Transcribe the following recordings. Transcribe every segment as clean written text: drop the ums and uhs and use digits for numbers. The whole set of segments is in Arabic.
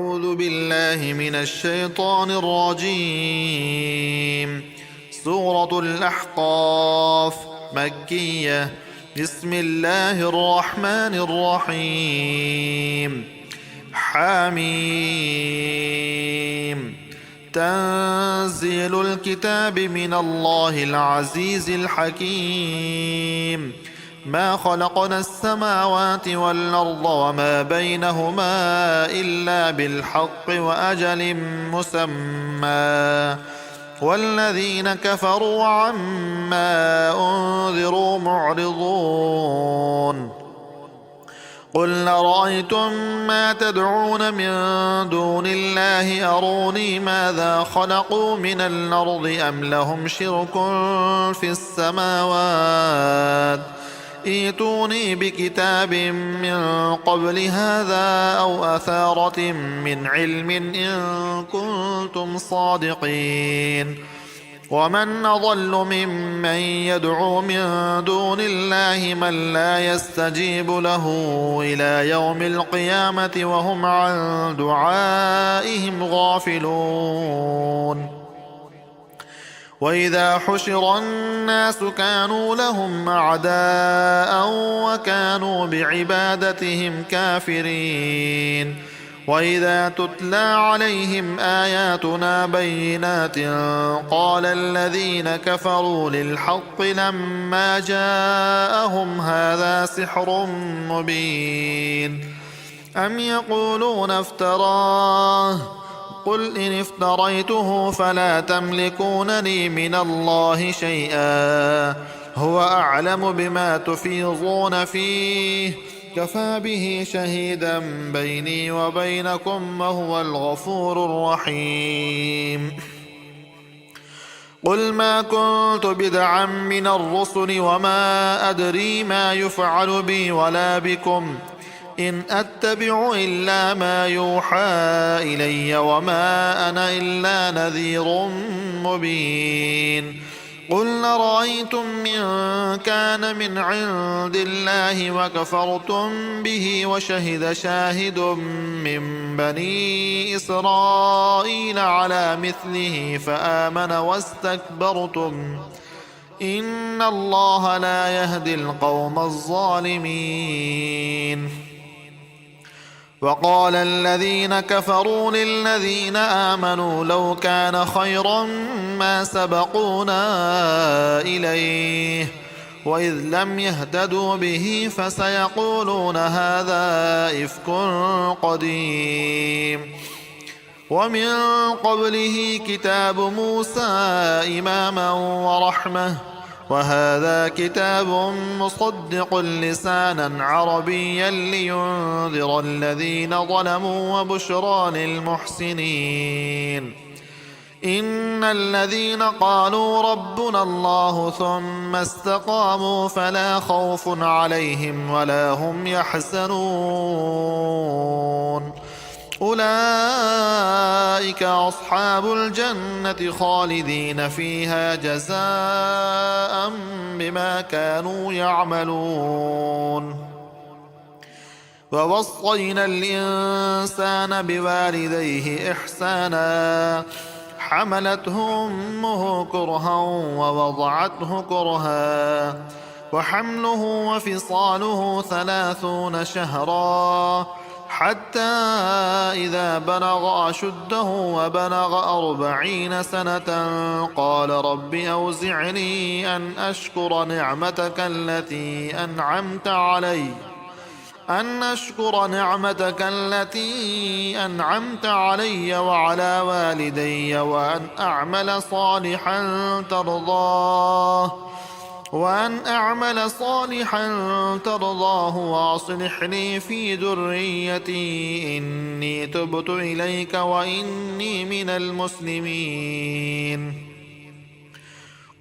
أعوذ بالله من الشيطان الرجيم. سورة الأحقاف مكية. بسم الله الرحمن الرحيم. حميم. تنزيل الكتاب من الله العزيز الحكيم. ما خلقنا السماوات والأرض وما بينهما إلا بالحق وأجل مسمى، والذين كفروا عما أنذروا معرضون. قل أرأيتم ما تدعون من دون الله أروني ماذا خلقوا من الأرض أم لهم شرك في السماوات، ائتوني بكتاب من قبل هذا أو أثارة من علم إن كنتم صادقين. ومن أضل ممن يدعو من دون الله من لا يستجيب له إلى يوم القيامة وهم عن دعائهم غافلون. وإذا حشر الناس كانوا لهم أعداء وكانوا بعبادتهم كافرين. وإذا تتلى عليهم آياتنا بينات قال الذين كفروا للحق لما جاءهم هذا سحر مبين. أم يقولون افتراه، قل إن افتريته فلا تملكون لي من الله شيئا، هو أعلم بما تفيضون فيه، كفى به شهيدا بيني وبينكم وهو الغفور الرحيم. قل ما كنت بدعا من الرسل وما أدري ما يفعل بي ولا بكم، إن أتبع إلا ما يوحى إلي وما أنا إلا نذير مبين. قل أرأيتم إن كان من عند الله وكفرتم به وشهد شاهد من بني إسرائيل على مثله فآمن واستكبرتم، إن الله لا يهدي القوم الظالمين. وقال الذين كفروا للذين آمنوا لو كان خيرا ما سبقونا إليه، وإذ لم يهتدوا به فسيقولون هذا إفك قديم. ومن قبله كتاب موسى إماما ورحمة، وهذا كتاب مصدق لسانا عربيا لينذر الذين ظلموا وبشرى للمحسنين. إن الذين قالوا ربنا الله ثم استقاموا فلا خوف عليهم ولا هم يحزنون، أولئك أصحاب الجنة خالدين فيها جزاء بما كانوا يعملون. ووصينا الإنسان بوالديه إحسانا، حملته أمه كرها ووضعته كرها، وحمله وفصاله 30 شهرا، حتى إذا بلغ أشده وبلغ 40 سنة قال رب أوزعني أن أشكر نعمتك التي أنعمت علي وعلى والدي وأن أعمل صالحا ترضاه وأصلح لي في ذريتي إني تبت إليك وإني من المسلمين.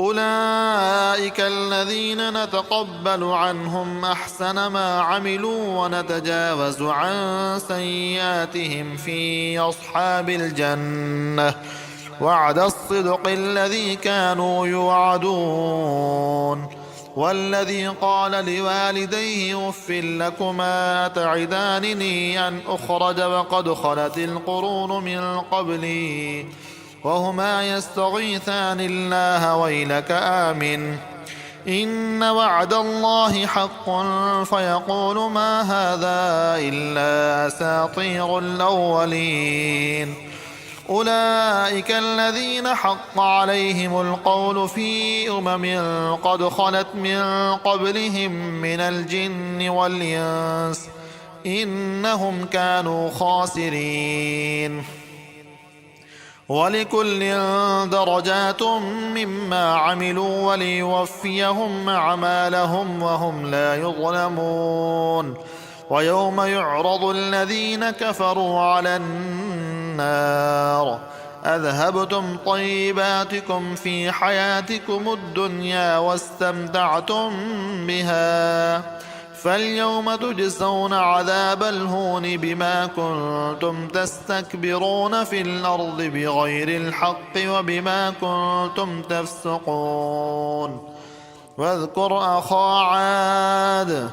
أولئك الذين نتقبل عنهم أحسن ما عملوا ونتجاوز عن سيئاتهم في أصحاب الجنة، وعد الصدق الذي كانوا يوعدون. والذي قال لوالديه أف لكما أتعدانني أن أخرج وقد خلت القرون من قبلي وهما يستغيثان الله ويلك آمن إن وعد الله حق فيقول ما هذا إلا أساطير الأولين أولئك الذين حق عليهم القول في قد خلت من قبلهم من الجن والإنس إنهم كانوا خاسرين ولكل درجات مما عملوا وليوفيهم أعمالهم وهم لا يظلمون ويوم يعرض الذين كفروا على النار أذهبتم طيباتكم في حياتكم الدنيا واستمتعتم بها فاليوم تجزون عذاب الهون بما كنتم تستكبرون في الأرض بغير الحق وبما كنتم تفسقون واذكر أخا عاد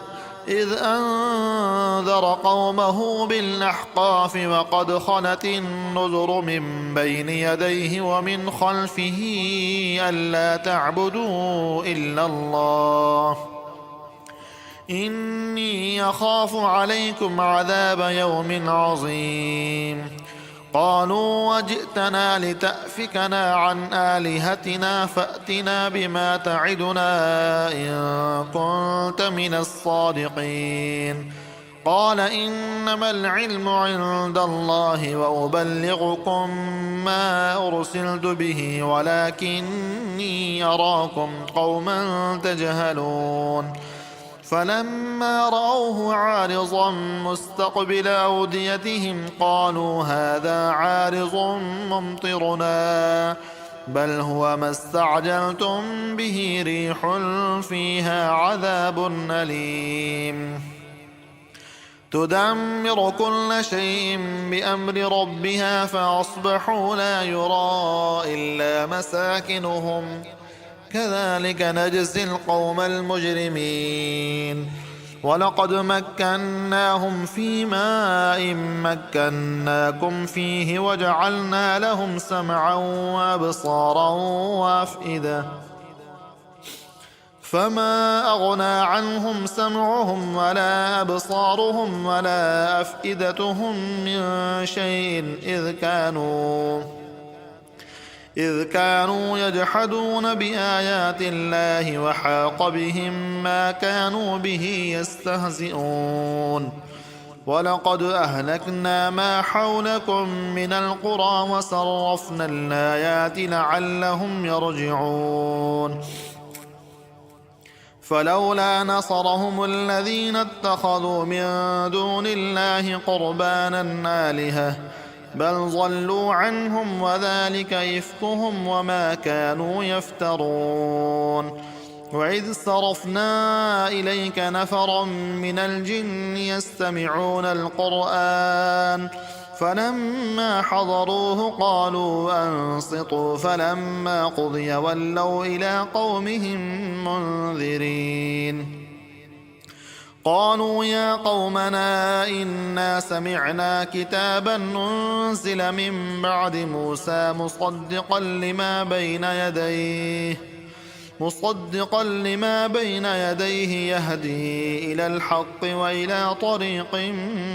إذ أنذر قومه بالأحقاف وقد خلت النذر من بين يديه ومن خلفه ألا تعبدوا إلا الله إني أخاف عليكم عذاب يوم عظيم قالوا وجئتنا لتأفكنا عن آلهتنا فأتنا بما تعدنا إن كنت من الصادقين قال إنما العلم عند الله وأبلغكم ما أرسلت به ولكني أراكم قوما تجهلون فلما رأوه عارضا مستقبل أوديتهم قالوا هذا عارض ممطرنا بل هو ما استعجلتم به ريح فيها عذاب أليم تدمر كل شيء بأمر ربها فأصبحوا لا يرى إلا مساكنهم كذلك نجزي القوم المجرمين ولقد مكناهم في ماء مكناكم فيه وجعلنا لهم سمعا وأبصارا وأفئدة فما أغنى عنهم سمعهم ولا أبصارهم ولا أفئدتهم من شيء إذ كانوا يجحدون بآيات الله وحاق بهم ما كانوا به يستهزئون ولقد أهلكنا ما حولكم من القرى وصرفنا الآيات لعلهم يرجعون فلولا نصرهم الذين اتخذوا من دون الله قربانا آلهة بل ضلوا عنهم وذلك إفكهم وما كانوا يفترون وإذ صرفنا إليك نفرا من الجن يستمعون القرآن فلما حضروه قالوا أنصتوا فلما قضي ولوا إلى قومهم منذرين قالوا يا قومنا إنا سمعنا كتابا أنزل من بعد موسى مصدقا لما بين يديه يهدي إلى الحق وإلى طريق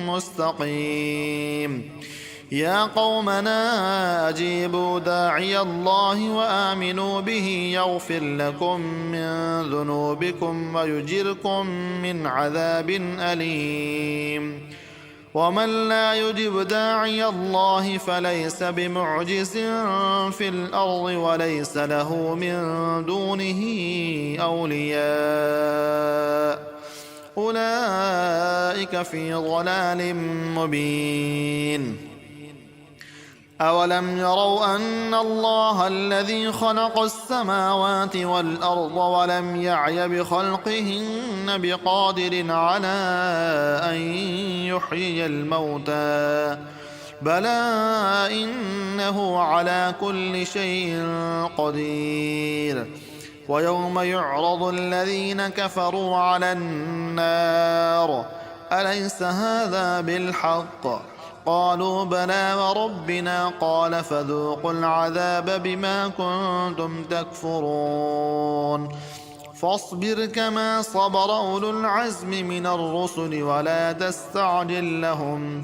مستقيم يا قومنا أجيبوا داعي الله وآمنوا به يغفر لكم من ذنوبكم ويجركم من عذاب أليم ومن لا يجب داعي الله فليس بمعجز في الأرض وليس له من دونه أولياء أولئك في ضلال مبين أولم يروا أن الله الذي خلق السماوات والأرض ولم يعي بخلقهن بقادر على أن يحيي الموتى بلى إنه على كل شيء قدير ويوم يعرض الذين كفروا على النار أليس هذا بالحق؟ قالوا بلى وربنا قال فذوقوا العذاب بما كنتم تكفرون فاصبر كما صبر أولو العزم من الرسل ولا تستعجل لهم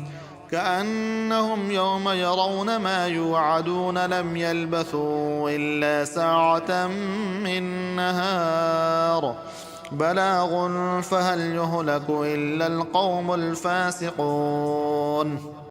كأنهم يوم يرون ما يوعدون لم يلبثوا إلا ساعة من نهار بلاغ فهل يهلك إلا القوم الفاسقون